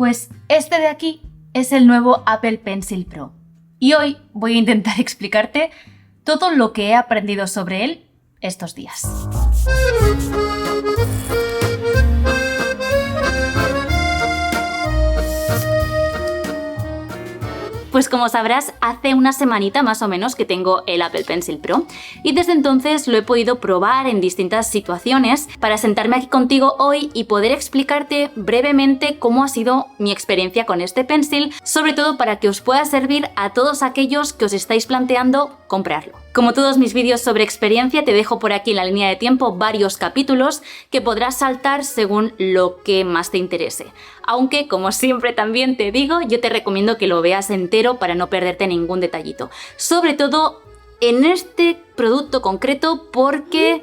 Pues este de aquí es el nuevo Apple Pencil Pro. Y hoy voy a intentar explicarte todo lo que he aprendido sobre él estos días. Pues como sabrás, hace una semanita más o menos que tengo el Apple Pencil Pro y desde entonces lo he podido probar en distintas situaciones para sentarme aquí contigo hoy y poder explicarte brevemente cómo ha sido mi experiencia con este pencil, sobre todo para que os pueda servir a todos aquellos que os estáis planteando comprarlo. Como todos mis vídeos sobre experiencia, te dejo por aquí en la línea de tiempo varios capítulos que podrás saltar según lo que más te interese. Aunque, como siempre también te digo, yo te recomiendo que lo veas entero para no perderte ningún detallito. Sobre todo en este producto concreto porque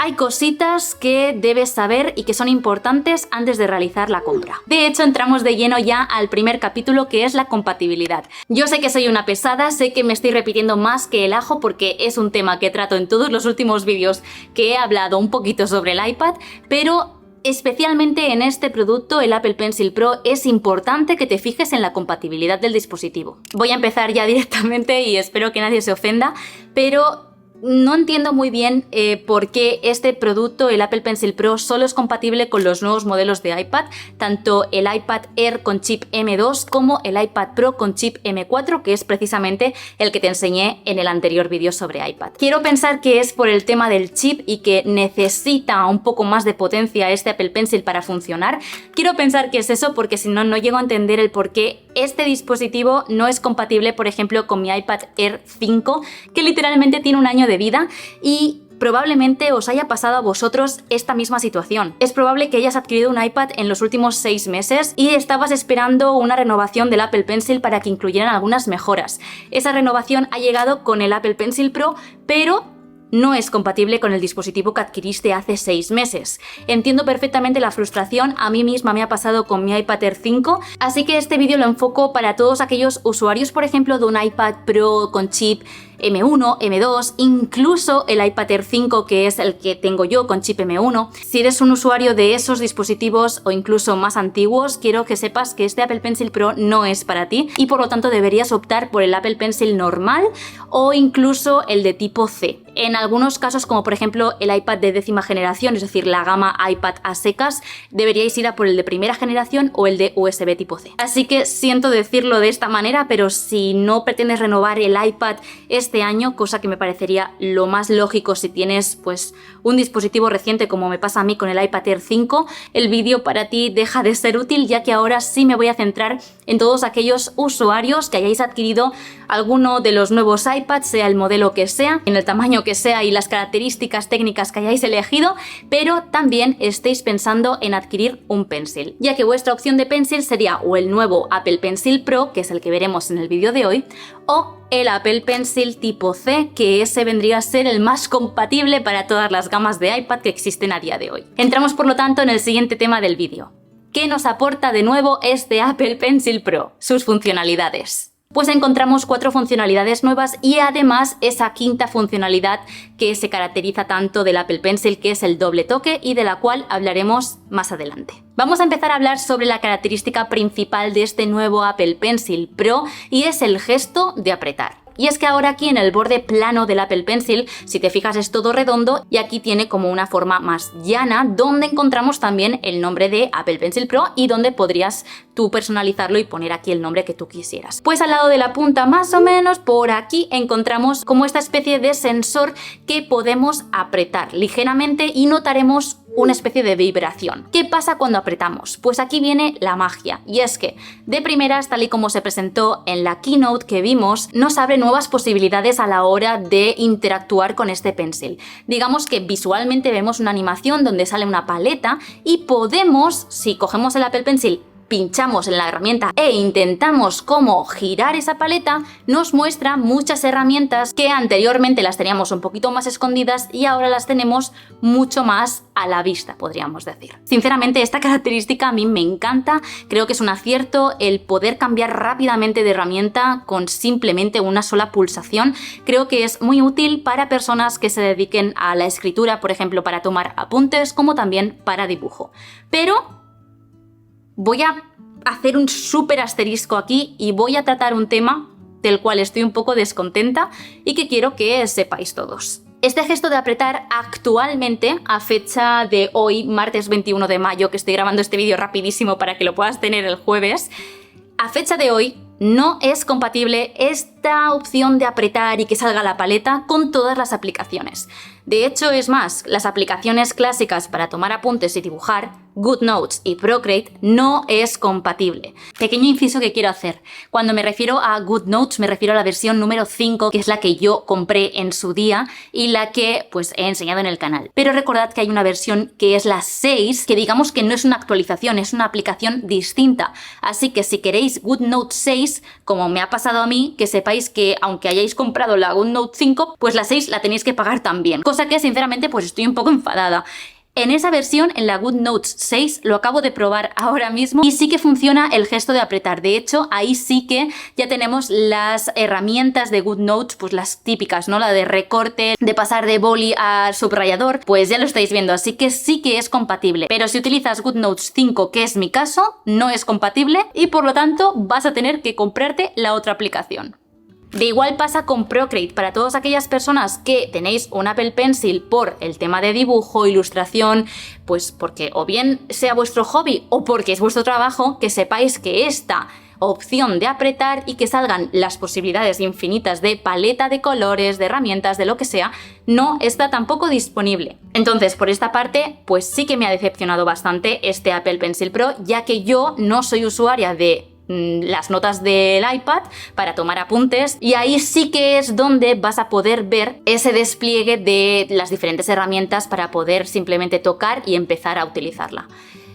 hay cositas que debes saber y que son importantes antes de realizar la compra. De hecho, entramos de lleno ya al primer capítulo, que es la compatibilidad. Yo sé que soy una pesada, sé que me estoy repitiendo más que el ajo porque es un tema que trato en todos los últimos vídeos que he hablado un poquito sobre el iPad, pero especialmente en este producto, el Apple Pencil Pro, es importante que te fijes en la compatibilidad del dispositivo. Voy a empezar ya directamente y espero que nadie se ofenda, pero no entiendo muy bien por qué este producto, el Apple Pencil Pro, solo es compatible con los nuevos modelos de iPad, tanto el iPad Air con chip M2 como el iPad Pro con chip M4, que es precisamente el que te enseñé en el anterior vídeo sobre iPad. Quiero pensar que es por el tema del chip y que necesita un poco más de potencia este Apple Pencil para funcionar. Quiero pensar que es eso porque si no, no llego a entender el por qué este dispositivo no es compatible, por ejemplo, con mi iPad Air 5, que literalmente tiene un año de vida y probablemente os haya pasado a vosotros esta misma situación. Es probable que hayas adquirido un iPad en los últimos 6 meses y estabas esperando una renovación del Apple Pencil para que incluyeran algunas mejoras. Esa renovación ha llegado con el Apple Pencil Pro, pero no es compatible con el dispositivo que adquiriste hace 6 meses. Entiendo perfectamente la frustración, a mí misma me ha pasado con mi iPad Air 5, así que este vídeo lo enfoco para todos aquellos usuarios, por ejemplo, de un iPad Pro con chip M1, M2, incluso el iPad Air 5, que es el que tengo yo con chip M1. Si eres un usuario de esos dispositivos o incluso más antiguos, quiero que sepas que este Apple Pencil Pro no es para ti y por lo tanto deberías optar por el Apple Pencil normal o incluso el de tipo C. En algunos casos, como por ejemplo el iPad de 10ª generación, es decir, la gama iPad a secas, deberíais ir a por el de primera generación o el de USB tipo C. Así que siento decirlo de esta manera, pero si no pretendes renovar el iPad este año, cosa que me parecería lo más lógico si tienes pues un dispositivo reciente como me pasa a mí con el iPad Air 5, el vídeo para ti deja de ser útil, ya que ahora sí me voy a centrar en todos aquellos usuarios que hayáis adquirido alguno de los nuevos iPads, sea el modelo que sea, en el tamaño que sea y las características técnicas que hayáis elegido, pero también estéis pensando en adquirir un pencil, ya que vuestra opción de pencil sería o el nuevo Apple Pencil Pro, que es el que veremos en el vídeo de hoy, o el Apple Pencil tipo C, que ese vendría a ser el más compatible para todas las gamas de iPad que existen a día de hoy. Entramos por lo tanto en el siguiente tema del vídeo. ¿Qué nos aporta de nuevo este Apple Pencil Pro? Sus funcionalidades. Pues encontramos 4 funcionalidades nuevas y además esa 5ª funcionalidad que se caracteriza tanto del Apple Pencil, que es el doble toque y de la cual hablaremos más adelante. Vamos a empezar a hablar sobre la característica principal de este nuevo Apple Pencil Pro y es el gesto de apretar. Y es que ahora aquí en el borde plano del Apple Pencil, si te fijas, es todo redondo y aquí tiene como una forma más llana, donde encontramos también el nombre de Apple Pencil Pro y donde podrías tú personalizarlo y poner aquí el nombre que tú quisieras. Pues al lado de la punta, más o menos por aquí, encontramos como esta especie de sensor que podemos apretar ligeramente y notaremos una especie de vibración. ¿Qué pasa cuando apretamos? Pues aquí viene la magia, y es que de primeras, tal y como se presentó en la keynote que vimos, nos abre nuevas posibilidades a la hora de interactuar con este pencil. Digamos que visualmente vemos una animación donde sale una paleta y podemos, si cogemos el Apple Pencil, pinchamos en la herramienta e intentamos como girar esa paleta, nos muestra muchas herramientas que anteriormente las teníamos un poquito más escondidas y ahora las tenemos mucho más a la vista, podríamos decir. Sinceramente, esta característica a mí me encanta, creo que es un acierto el poder cambiar rápidamente de herramienta con simplemente una sola pulsación. Creo que es muy útil para personas que se dediquen a la escritura, por ejemplo, para tomar apuntes, como también para dibujo. Pero voy a hacer un súper asterisco aquí y voy a tratar un tema del cual estoy un poco descontenta y que quiero que sepáis todos. Este gesto de apretar actualmente, a fecha de hoy, martes 21 de mayo, que estoy grabando este vídeo rapidísimo para que lo puedas tener el jueves, a fecha de hoy no es compatible esta opción de apretar y que salga la paleta con todas las aplicaciones. De hecho, es más, las aplicaciones clásicas para tomar apuntes y dibujar, GoodNotes y Procreate, no es compatible. Pequeño inciso que quiero hacer. Cuando me refiero a GoodNotes, me refiero a la versión número 5, que es la que yo compré en su día y la que pues he enseñado en el canal. Pero recordad que hay una versión que es la 6, que digamos que no es una actualización, es una aplicación distinta. Así que si queréis GoodNotes 6, como me ha pasado a mí, que sepáis que aunque hayáis comprado la GoodNote 5, pues la 6 la tenéis que pagar también. Cosa que sinceramente pues estoy un poco enfadada. En esa versión, en la GoodNotes 6, lo acabo de probar ahora mismo y sí que funciona el gesto de apretar. De hecho, ahí sí que ya tenemos las herramientas de GoodNotes, pues las típicas, ¿no? La de recorte, de pasar de boli a subrayador, pues ya lo estáis viendo, así que sí que es compatible. Pero si utilizas GoodNotes 5, que es mi caso, no es compatible y por lo tanto vas a tener que comprarte la otra aplicación. De igual pasa con Procreate. Para todas aquellas personas que tenéis un Apple Pencil por el tema de dibujo, ilustración, pues porque o bien sea vuestro hobby o porque es vuestro trabajo, que sepáis que esta opción de apretar y que salgan las posibilidades infinitas de paleta de colores, de herramientas, de lo que sea, no está tampoco disponible. Entonces, por esta parte, pues sí que me ha decepcionado bastante este Apple Pencil Pro, ya que yo no soy usuaria de las notas del iPad para tomar apuntes y ahí sí que es donde vas a poder ver ese despliegue de las diferentes herramientas para poder simplemente tocar y empezar a utilizarla.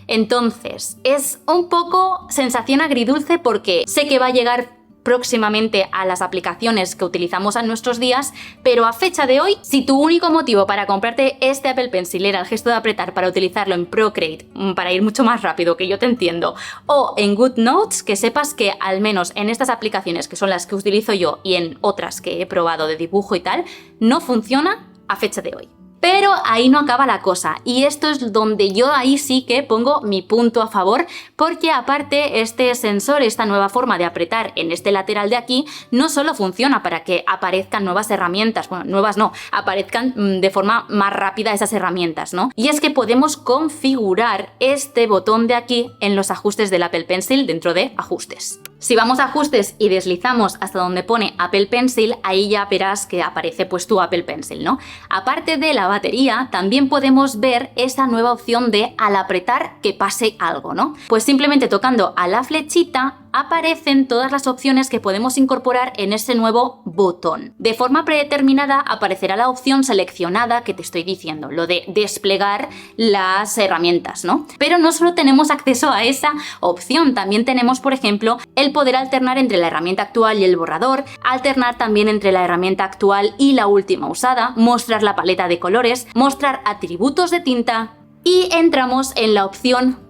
Entonces, es un poco sensación agridulce porque sé que va a llegar próximamente a las aplicaciones que utilizamos en nuestros días, pero a fecha de hoy, si tu único motivo para comprarte este Apple Pencil era el gesto de apretar para utilizarlo en Procreate, para ir mucho más rápido, que yo te entiendo, o en GoodNotes, que sepas que al menos en estas aplicaciones, que son las que utilizo yo, y en otras que he probado de dibujo y tal, no funciona a fecha de hoy. Pero ahí no acaba la cosa y esto es donde yo ahí sí que pongo mi punto a favor, porque aparte este sensor, esta nueva forma de apretar en este lateral de aquí, no solo funciona para que aparezcan nuevas herramientas, bueno, nuevas no, aparezcan de forma más rápida esas herramientas, ¿no? Y es que podemos configurar este botón de aquí en los ajustes del Apple Pencil dentro de ajustes. Si vamos a ajustes y deslizamos hasta donde pone Apple Pencil, ahí ya verás que aparece pues tu Apple Pencil, ¿no? Aparte de la batería, también podemos ver esa nueva opción de al apretar que pase algo, ¿no? Pues simplemente tocando a la flechita aparecen todas las opciones que podemos incorporar en ese nuevo botón. De forma predeterminada aparecerá la opción seleccionada que te estoy diciendo, lo de desplegar las herramientas, ¿no? Pero no solo tenemos acceso a esa opción, también tenemos, por ejemplo, el poder alternar entre la herramienta actual y el borrador, alternar también entre la herramienta actual y la última usada, mostrar la paleta de colores, mostrar atributos de tinta y entramos en la opción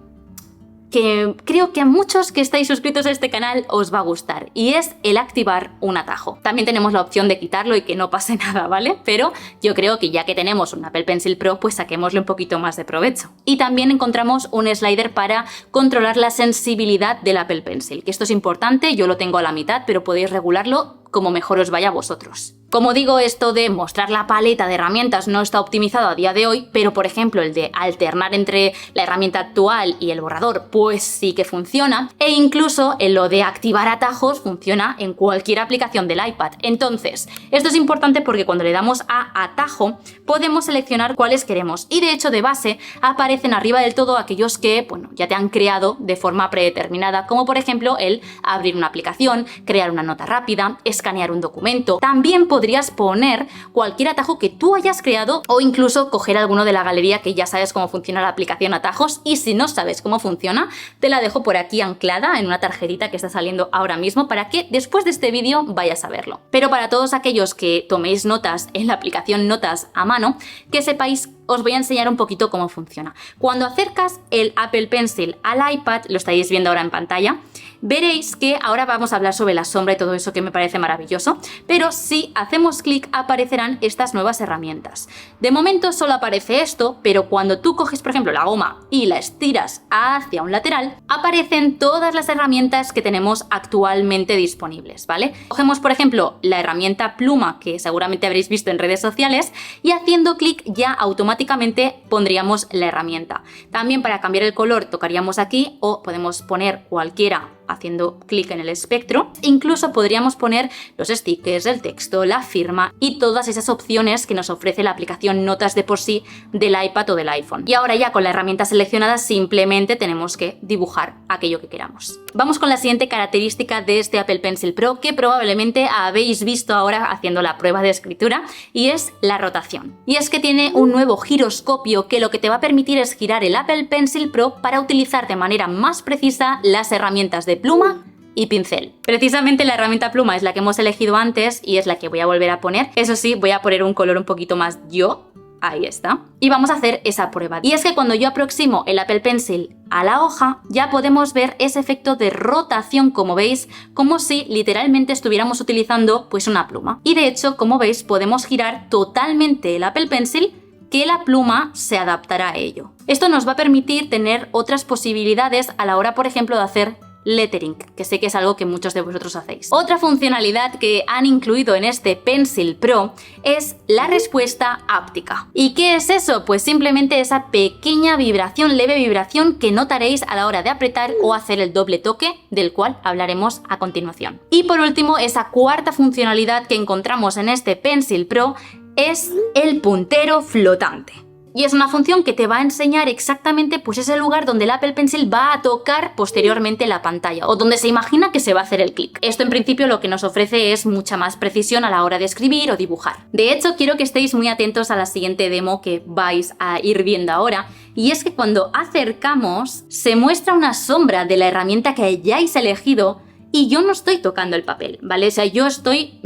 que creo que a muchos que estáis suscritos a este canal os va a gustar y es el activar un atajo. También tenemos la opción de quitarlo y que no pase nada, ¿vale? Pero yo creo que ya que tenemos un Apple Pencil Pro, pues saquémosle un poquito más de provecho. Y también encontramos un slider para controlar la sensibilidad del Apple Pencil, que esto es importante, yo lo tengo a la mitad, pero podéis regularlo como mejor os vaya a vosotros. Como digo, esto de mostrar la paleta de herramientas no está optimizado a día de hoy, pero por ejemplo el de alternar entre la herramienta actual y el borrador, pues sí que funciona, e incluso en lo de activar atajos funciona en cualquier aplicación del iPad. Entonces, esto es importante porque cuando le damos a atajo podemos seleccionar cuáles queremos y de hecho de base aparecen arriba del todo aquellos que, bueno, ya te han creado de forma predeterminada, como por ejemplo el abrir una aplicación, crear una nota rápida, escanear un documento. También podrías poner cualquier atajo que tú hayas creado o incluso coger alguno de la galería que ya sabes cómo funciona la aplicación atajos, y si no sabes cómo funciona, te la dejo por aquí anclada en una tarjetita que está saliendo ahora mismo para que después de este vídeo vayas a verlo. Pero para todos aquellos que toméis notas en la aplicación Notas a mano, que sepáis, os voy a enseñar un poquito cómo funciona. Cuando acercas el Apple Pencil al iPad, lo estáis viendo ahora en pantalla, veréis que ahora vamos a hablar sobre la sombra y todo eso que me parece maravilloso, pero si hacemos clic aparecerán estas nuevas herramientas. De momento solo aparece esto, pero cuando tú coges por ejemplo la goma y la estiras hacia un lateral, aparecen todas las herramientas que tenemos actualmente disponibles, ¿vale? Cogemos por ejemplo la herramienta pluma, que seguramente habréis visto en redes sociales, y haciendo clic ya automáticamente pondríamos la herramienta. También para cambiar el color tocaríamos aquí o podemos poner cualquiera haciendo clic en el espectro. Incluso podríamos poner los stickers, el texto, la firma y todas esas opciones que nos ofrece la aplicación Notas de por sí del iPad o del iPhone. Y ahora ya con la herramienta seleccionada simplemente tenemos que dibujar aquello que queramos. Vamos con la siguiente característica de este Apple Pencil Pro que probablemente habéis visto ahora haciendo la prueba de escritura, y es la rotación. Y es que tiene un nuevo giroscopio que lo que te va a permitir es girar el Apple Pencil Pro para utilizar de manera más precisa las herramientas de pluma y pincel. Precisamente la herramienta pluma es la que hemos elegido antes y es la que voy a volver a poner. Eso sí, voy a poner un color un poquito más yo. Ahí está. Y vamos a hacer esa prueba. Y es que cuando yo aproximo el Apple Pencil a la hoja, ya podemos ver ese efecto de rotación, como veis, como si literalmente estuviéramos utilizando pues una pluma. Y de hecho, como veis, podemos girar totalmente el Apple Pencil, que la pluma se adaptará a ello. Esto nos va a permitir tener otras posibilidades a la hora, por ejemplo, de hacer lettering, que sé que es algo que muchos de vosotros hacéis. Otra funcionalidad que han incluido en este Pencil Pro es la respuesta áptica. ¿Y qué es eso? Pues simplemente esa pequeña vibración, leve vibración que notaréis a la hora de apretar o hacer el doble toque, del cual hablaremos a continuación. Y por último, esa cuarta funcionalidad que encontramos en este Pencil Pro es el puntero flotante. Y es una función que te va a enseñar exactamente pues ese lugar donde el Apple Pencil va a tocar posteriormente la pantalla o donde se imagina que se va a hacer el clic. Esto en principio lo que nos ofrece es mucha más precisión a la hora de escribir o dibujar. De hecho, quiero que estéis muy atentos a la siguiente demo que vais a ir viendo ahora, y es que cuando acercamos se muestra una sombra de la herramienta que hayáis elegido y yo no estoy tocando el papel, ¿vale? O sea, yo estoy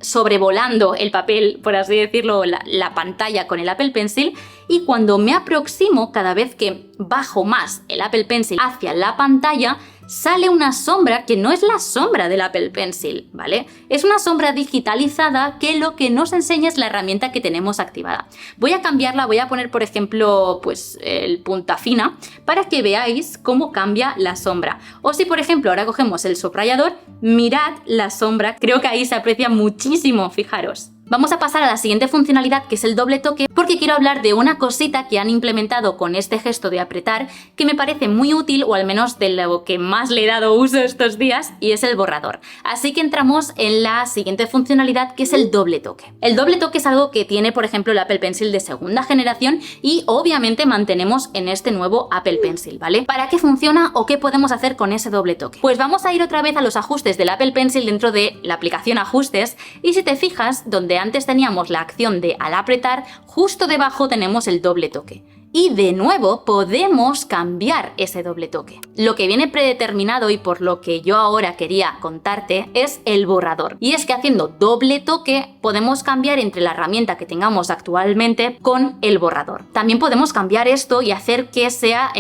sobrevolando el papel, por así decirlo, la pantalla con el Apple Pencil, y cuando me aproximo, cada vez que bajo más el Apple Pencil hacia la pantalla, sale una sombra que no es la sombra del Apple Pencil, ¿vale? Es una sombra digitalizada que lo que nos enseña es la herramienta que tenemos activada. Voy a cambiarla, voy a poner, por ejemplo, pues el punta fina para que veáis cómo cambia la sombra. O si, por ejemplo, ahora cogemos el subrayador, mirad la sombra, creo que ahí se aprecia muchísimo, fijaros. Vamos a pasar a la siguiente funcionalidad, que es el doble toque, porque quiero hablar de una cosita que han implementado con este gesto de apretar que me parece muy útil, o al menos de lo que más le he dado uso estos días, y es el borrador. Así que entramos en la siguiente funcionalidad, que es el doble toque. El doble toque es algo que tiene, por ejemplo, el Apple Pencil de segunda generación y obviamente mantenemos en este nuevo Apple Pencil, ¿vale? ¿Para qué funciona o qué podemos hacer con ese doble toque? Pues vamos a ir otra vez a los ajustes del Apple Pencil dentro de la aplicación Ajustes, y si te fijas, donde antes teníamos la acción de al apretar, justo debajo tenemos el doble toque. Y de nuevo podemos cambiar ese doble toque. Lo que viene predeterminado y por lo que yo ahora quería contarte es el borrador. Y es que haciendo doble toque podemos cambiar entre la herramienta que tengamos actualmente con el borrador. También podemos cambiar esto y hacer que sea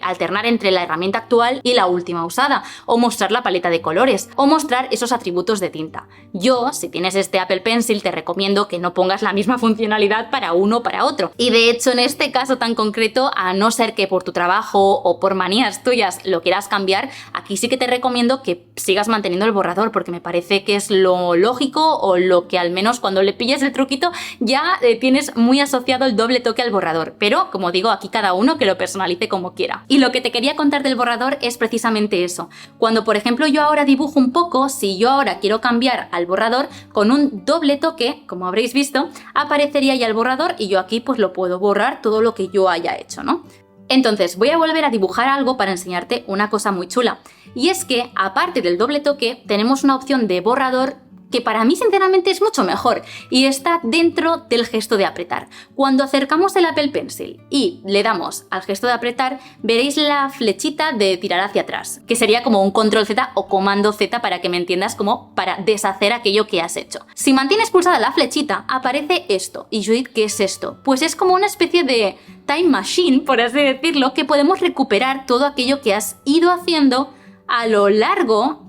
alternar entre la herramienta actual y la última usada, o mostrar la paleta de colores, o mostrar esos atributos de tinta. Yo, si tienes este Apple Pencil, te recomiendo que no pongas la misma funcionalidad para uno o para otro. Y de hecho, en este caso tan concreto, a no ser que por tu trabajo o por manías tuyas lo quieras cambiar, aquí sí que te recomiendo que sigas manteniendo el borrador, porque me parece que es lo lógico, o lo que al menos cuando le pilles el truquito ya tienes muy asociado el doble toque al borrador. Pero como digo, aquí cada uno que lo personalice como quiera. Y lo que te quería contar del borrador es precisamente eso. Cuando por ejemplo yo ahora dibujo un poco, si yo ahora quiero cambiar al borrador, con un doble toque, como habréis visto, aparecería ya el borrador y yo aquí pues lo puedo borrar todo lo que yo haya hecho, ¿no? Entonces voy a volver a dibujar algo para enseñarte una cosa muy chula, y es que aparte del doble toque tenemos una opción de borrador que para mí sinceramente es mucho mejor, y está dentro del gesto de apretar. Cuando acercamos el Apple Pencil y le damos al gesto de apretar, veréis la flechita de tirar hacia atrás, que sería como un control Z o comando Z, para que me entiendas, como para deshacer aquello que has hecho. Si mantienes pulsada la flechita, aparece esto. Y Judith, ¿qué es esto? Pues es como una especie de time machine, por así decirlo, que podemos recuperar todo aquello que has ido haciendo a lo largo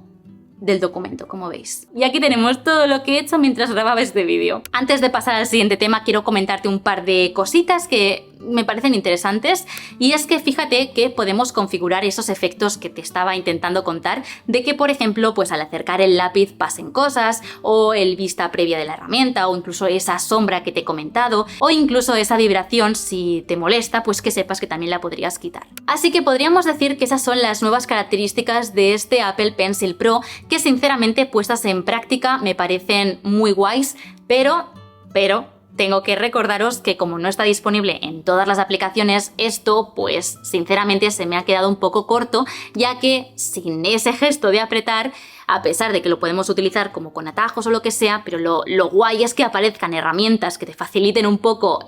del documento, como veis. Y aquí tenemos todo lo que he hecho mientras grababa este vídeo. Antes de pasar al siguiente tema, quiero comentarte un par de cositas que me parecen interesantes, y es que fíjate que podemos configurar esos efectos que te estaba intentando contar, de que por ejemplo pues al acercar el lápiz pasen cosas, o el vista previa de la herramienta, o incluso esa sombra que te he comentado, o incluso esa vibración, si te molesta, pues que sepas que también la podrías quitar. Así que podríamos decir que esas son las nuevas características de este Apple Pencil Pro, que sinceramente puestas en práctica me parecen muy guays, pero tengo que recordaros que como no está disponible en todas las aplicaciones, esto pues sinceramente se me ha quedado un poco corto, ya que sin ese gesto de apretar, a pesar de que lo podemos utilizar como con atajos o lo que sea, pero lo guay es que aparezcan herramientas que te faciliten un poco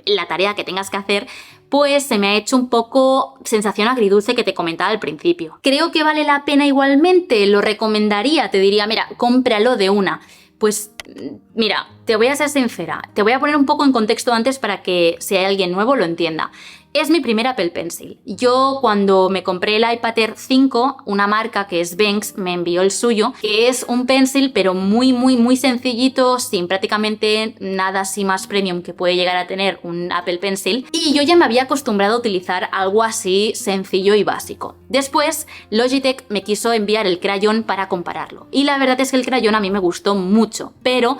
la tarea que tengas que hacer, pues se me ha hecho un poco sensación agridulce que te comentaba al principio. Creo que vale la pena igualmente, lo recomendaría, te diría, mira, cómpralo de una. Pues mira, te voy a ser sincera, te voy a poner un poco en contexto antes para que si hay alguien nuevo lo entienda. Es mi primer Apple Pencil. Yo cuando me compré el iPad Air 5, una marca que es Banks me envió el suyo, que es un pencil pero muy sencillito, sin prácticamente nada así más premium que puede llegar a tener un Apple Pencil, y yo ya me había acostumbrado a utilizar algo así sencillo y básico. Después Logitech me quiso enviar el crayón para compararlo, y la verdad es que el crayón a mí me gustó mucho, pero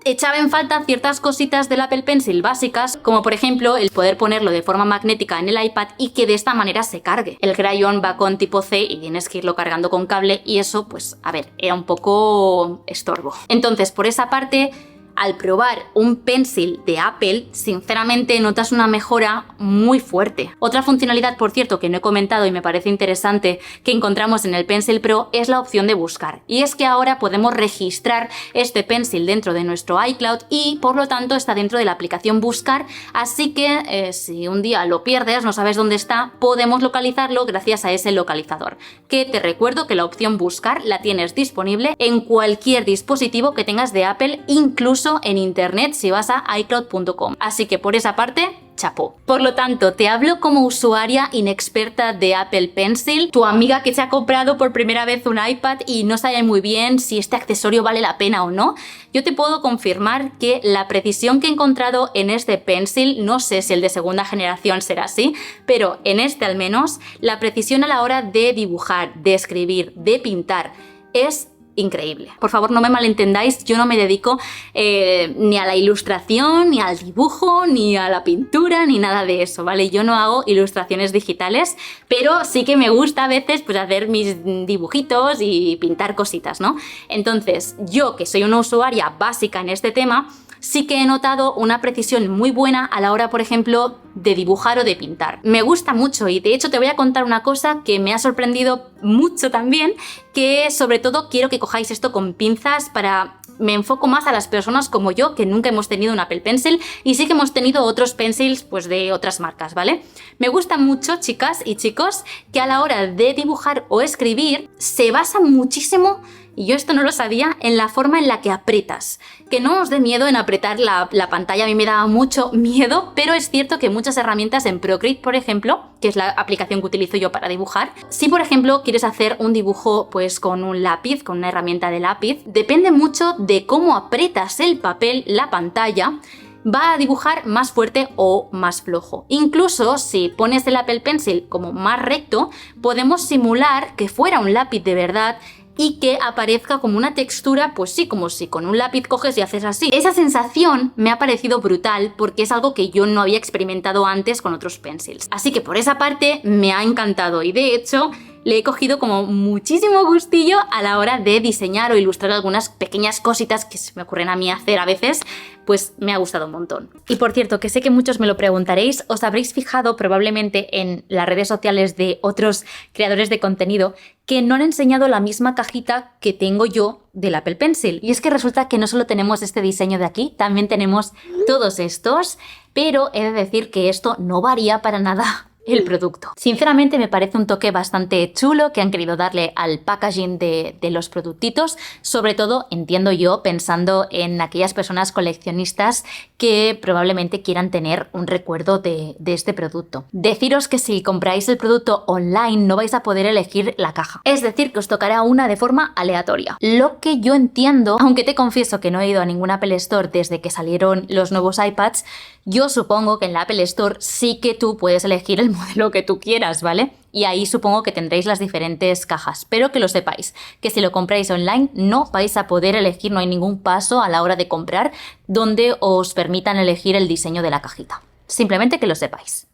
echaba en falta ciertas cositas del Apple Pencil básicas, como por ejemplo el poder ponerlo de forma magnética en el iPad y que de esta manera se cargue. El crayón va con tipo C y tienes que irlo cargando con cable, y eso pues a ver, era un poco estorbo. Entonces por esa parte, al probar un pencil de Apple, sinceramente notas una mejora muy fuerte. Otra funcionalidad, por cierto, que no he comentado y me parece interesante que encontramos en el Pencil Pro es la opción de buscar. Y es que ahora podemos registrar este pencil dentro de nuestro iCloud y por lo tanto está dentro de la aplicación Buscar, así que si un día lo pierdes, no sabes dónde está, podemos localizarlo gracias a ese localizador. Que te recuerdo que la opción Buscar la tienes disponible en cualquier dispositivo que tengas de Apple, incluso en internet si vas a iCloud.com. Así que por esa parte, chapó. Por lo tanto, te hablo como usuaria inexperta de Apple Pencil, tu amiga que se ha comprado por primera vez un iPad y no sabe muy bien si este accesorio vale la pena o no. Yo te puedo confirmar que la precisión que he encontrado en este Pencil, no sé si el de segunda generación será así, pero en este al menos, la precisión a la hora de dibujar, de escribir, de pintar es increíble. Por favor, no me malentendáis, yo no me dedico ni a la ilustración, ni al dibujo, ni a la pintura, ni nada de eso, ¿vale? Yo no hago ilustraciones digitales, pero sí que me gusta a veces pues hacer mis dibujitos y pintar cositas, ¿no? Entonces, yo que soy una usuaria básica en este tema, sí que he notado una precisión muy buena a la hora, por ejemplo, de dibujar o de pintar. Me gusta mucho y de hecho te voy a contar una cosa que me ha sorprendido mucho también, que sobre todo quiero que cojáis esto con pinzas para... Me enfoco más a las personas como yo, que nunca hemos tenido un Apple Pencil y sí que hemos tenido otros pencils pues de otras marcas, ¿vale? Me gusta mucho, chicas y chicos, que a la hora de dibujar o escribir se basa muchísimo, y yo esto no lo sabía, en la forma en la que aprietas. Que no os dé miedo en apretar la pantalla, a mí me daba mucho miedo, pero es cierto que muchas herramientas en Procreate, por ejemplo, que es la aplicación que utilizo yo para dibujar, si por ejemplo quieres hacer un dibujo pues con un lápiz, con una herramienta de lápiz, depende mucho de cómo aprietas el papel, la pantalla, va a dibujar más fuerte o más flojo. Incluso si pones el Apple Pencil como más recto, podemos simular que fuera un lápiz de verdad y que aparezca como una textura, pues sí, como si con un lápiz coges y haces así. Esa sensación me ha parecido brutal porque es algo que yo no había experimentado antes con otros pencils. Así que por esa parte me ha encantado y de hecho le he cogido como muchísimo gustillo a la hora de diseñar o ilustrar algunas pequeñas cositas que se me ocurren a mí hacer a veces, pues me ha gustado un montón. Y por cierto, que sé que muchos me lo preguntaréis, os habréis fijado probablemente en las redes sociales de otros creadores de contenido que no han enseñado la misma cajita que tengo yo del Apple Pencil. Y es que resulta que no solo tenemos este diseño de aquí, también tenemos todos estos, pero he de decir que esto no varía para nada el producto. Sinceramente me parece un toque bastante chulo que han querido darle al packaging de los productitos, sobre todo, entiendo yo, pensando en aquellas personas coleccionistas que probablemente quieran tener un recuerdo de este producto. Deciros que si compráis el producto online no vais a poder elegir la caja, es decir, que os tocará una de forma aleatoria. Lo que yo entiendo, aunque te confieso que no he ido a ninguna Apple Store desde que salieron los nuevos iPads, yo supongo que en la Apple Store sí que tú puedes elegir el modelo que tú quieras, ¿vale? Y ahí supongo que tendréis las diferentes cajas, pero que lo sepáis, que si lo compráis online no vais a poder elegir, no hay ningún paso a la hora de comprar donde os permitan elegir el diseño de la cajita. Simplemente que lo sepáis.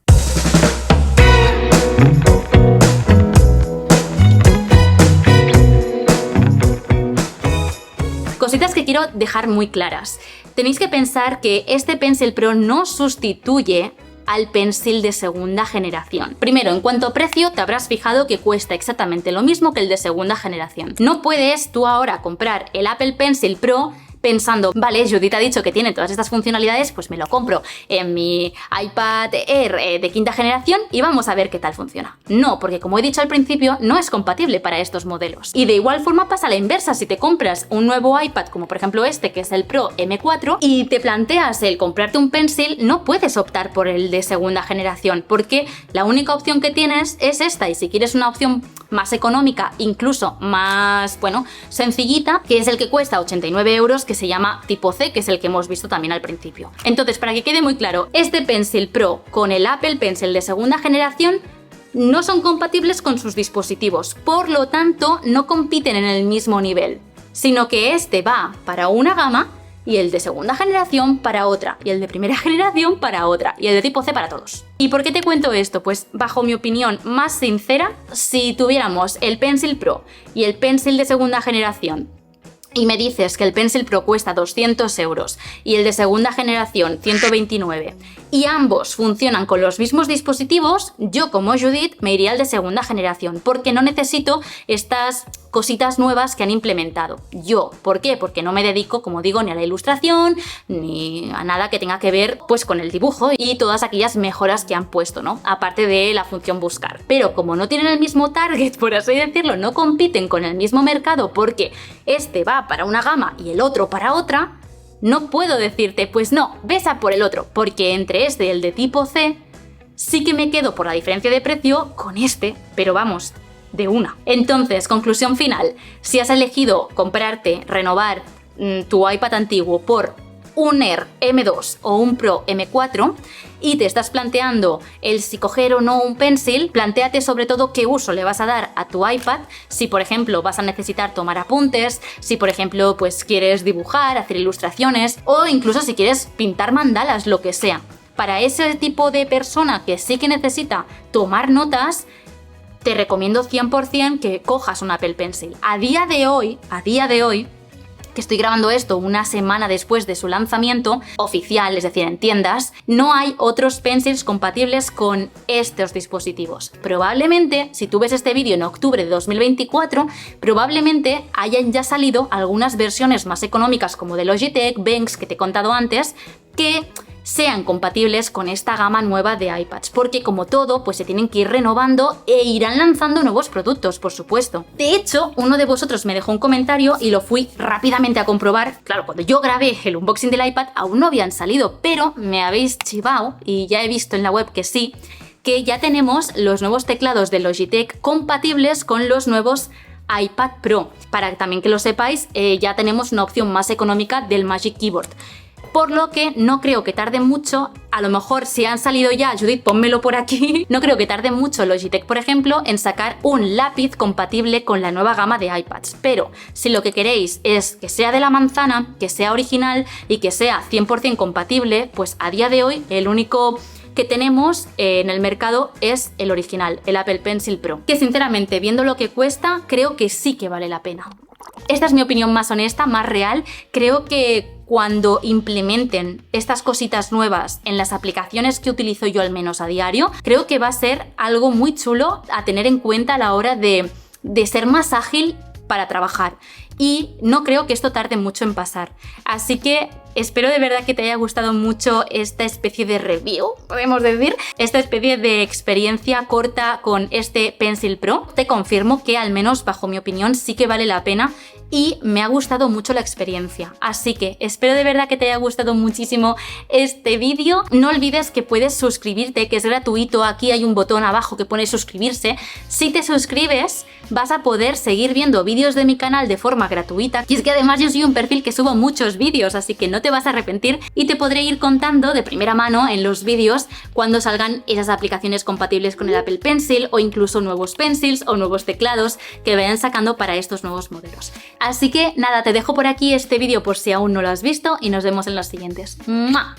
Cositas que quiero dejar muy claras. Tenéis que pensar que este Pencil Pro no sustituye al Pencil de segunda generación. Primero, en cuanto a precio, te habrás fijado que cuesta exactamente lo mismo que el de segunda generación. No puedes tú ahora comprar el Apple Pencil Pro pensando, vale, Judith ha dicho que tiene todas estas funcionalidades, pues me lo compro en mi iPad Air de quinta generación y vamos a ver qué tal funciona. No, porque como he dicho al principio, no es compatible para estos modelos. Y de igual forma pasa la inversa, si te compras un nuevo iPad, como por ejemplo este, que es el Pro M4, y te planteas el comprarte un Pencil, no puedes optar por el de segunda generación, porque la única opción que tienes es esta, y si quieres una opción más económica, incluso más, bueno, sencillita, que es el que cuesta 89 euros, que se llama tipo C, que es el que hemos visto también al principio. Entonces, para que quede muy claro, este Pencil Pro con el Apple Pencil de segunda generación no son compatibles con sus dispositivos, por lo tanto, no compiten en el mismo nivel, sino que este va para una gama y el de segunda generación para otra, y el de primera generación para otra, y el de tipo C para todos. ¿Y por qué te cuento esto? Pues bajo mi opinión más sincera, si tuviéramos el Pencil Pro y el Pencil de segunda generación y me dices que el Pencil Pro cuesta 200 euros y el de segunda generación 129 y ambos funcionan con los mismos dispositivos, yo como Judith me iría al de segunda generación porque no necesito estas cositas nuevas que han implementado. Yo, ¿por qué? Porque no me dedico, como digo, ni a la ilustración ni a nada que tenga que ver pues con el dibujo y todas aquellas mejoras que han puesto, ¿no? Aparte de la función buscar. Pero como no tienen el mismo target, por así decirlo, no compiten con el mismo mercado porque este va para una gama y el otro para otra, no puedo decirte, pues no, ves a por el otro, porque entre este y el de tipo C sí que me quedo por la diferencia de precio con este, pero vamos, de una. Entonces, conclusión final, si has elegido comprarte, renovar tu iPad antiguo por un Air M2 o un Pro M4 y te estás planteando el si coger o no un Pencil, plantéate sobre todo qué uso le vas a dar a tu iPad, si por ejemplo vas a necesitar tomar apuntes, si por ejemplo pues quieres dibujar, hacer ilustraciones o incluso si quieres pintar mandalas, lo que sea. Para ese tipo de persona que sí que necesita tomar notas, te recomiendo 100% que cojas un Apple Pencil. A día de hoy, que estoy grabando esto una semana después de su lanzamiento oficial, es decir, en tiendas, no hay otros Pencils compatibles con estos dispositivos. Probablemente, si tú ves este vídeo en octubre de 2024, probablemente hayan ya salido algunas versiones más económicas como de Logitech, Benx, que te he contado antes, que sean compatibles con esta gama nueva de iPads, porque como todo, pues se tienen que ir renovando e irán lanzando nuevos productos, por supuesto. De hecho, uno de vosotros me dejó un comentario y lo fui rápidamente a comprobar. Claro, cuando yo grabé el unboxing del iPad aún no habían salido, pero me habéis chivado y ya he visto en la web que sí, que ya tenemos los nuevos teclados de Logitech compatibles con los nuevos iPad Pro. Para también que lo sepáis, ya tenemos una opción más económica del Magic Keyboard. Por lo que no creo que tarde mucho, a lo mejor si han salido ya, Judith, pónmelo por aquí, no creo que tarde mucho Logitech, por ejemplo, en sacar un lápiz compatible con la nueva gama de iPads. Pero si lo que queréis es que sea de la manzana, que sea original y que sea 100% compatible, pues a día de hoy el único que tenemos en el mercado es el original, el Apple Pencil Pro, que sinceramente, viendo lo que cuesta, creo que sí que vale la pena. Esta es mi opinión más honesta, más real. Creo que cuando implementen estas cositas nuevas en las aplicaciones que utilizo yo al menos a diario, creo que va a ser algo muy chulo a tener en cuenta a la hora de ser más ágil para trabajar. y no creo que esto tarde mucho en pasar. Así que espero de verdad que te haya gustado mucho esta especie de review, podemos decir, esta especie de experiencia corta con este Pencil Pro. Te confirmo que al menos bajo mi opinión sí que vale la pena y me ha gustado mucho la experiencia. Así que espero de verdad que te haya gustado muchísimo este vídeo. No olvides que puedes suscribirte, que es gratuito. Aquí hay un botón abajo que pone suscribirse. Si te suscribes vas a poder seguir viendo vídeos de mi canal de forma gratuita. Y es que además yo soy un perfil que subo muchos vídeos, así que no te vas a arrepentir y te podré ir contando de primera mano en los vídeos cuando salgan esas aplicaciones compatibles con el Apple Pencil o incluso nuevos pencils o nuevos teclados que vayan sacando para estos nuevos modelos. Así que nada, te dejo por aquí este vídeo por si aún no lo has visto y nos vemos en los siguientes. ¡Mua!